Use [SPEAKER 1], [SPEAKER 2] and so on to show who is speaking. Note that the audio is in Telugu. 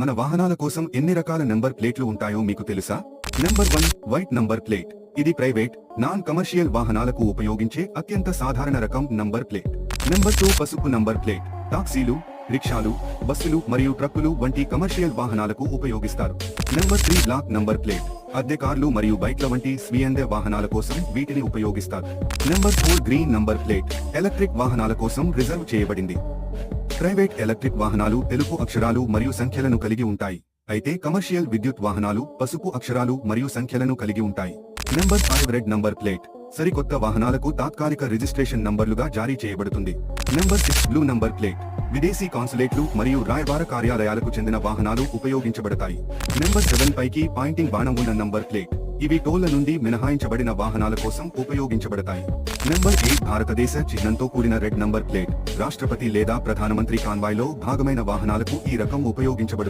[SPEAKER 1] మన వాహనాల కోసం ఎన్ని రకాల నంబర్ ప్లేట్లు ఉంటాయో మీకు తెలుసా? Number 1 white number plate. ఇది ప్రైవేట్, నాన్ కమర్షియల్ వాహనాలకు ఉపయోగించే అత్యంత సాధారణ రకం నంబర్ ప్లేట్. నంబర్ 2 పసుపు నంబర్ ప్లేట్. టాక్సీలు, రిక్షాలు, బస్సులు మరియు ట్రక్కులు వంటి కమర్షియల్ వాహనాలకు ఉపయోగిస్తారు. Number 3 black number plate. అద్దె కార్లు మరియు బైక్ల వంటి స్వీయంద వాహనాల కోసం వీటిని ఉపయోగిస్తారు. Number 4 green number plate. Electric వాహనాల కోసం రిజర్వ్ చేయబడింది. ప్రైవేట్ ఎలక్ట్రిక్ వాహనాలు తెలుపు అక్షరాలు మరియు సంఖ్యలను కలిగి ఉంటాయి, అయితే కమర్షియల్ విద్యుత్ వాహనాలు పసుపు అక్షరాలు మరియు సంఖ్యలను కలిగి ఉంటాయి. Number 5 red number plate. సరికొత్త వాహనాలకు తాత్కాలిక రిజిస్ట్రేషన్ నంబర్లుగా జారీ చేయబడుతుంది. Number 6 blue number plate. విదేశీ కాన్సులేట్లు మరియు రాయబార కార్యాలయాలకు చెందిన వాహనాలు ఉపయోగించబడతాయి. నంబర్ 7 పైకి పాయింటింగ్ బాణం ఉన్న నంబర్ ప్లేట్. ఇవి టోళ్ల నుండి మినహాయించబడిన వాహనాల కోసం ఉపయోగించబడతాయి. నంబర్ 8 భారతదేశ చిహ్నంతో కూడిన రెడ్ నంబర్ ప్లేట్. రాష్ట్రపతి లేదా ప్రధానమంత్రి కాన్వాయ్లో భాగమైన వాహనాలకు ఈ రకం ఉపయోగించబడుతుంది.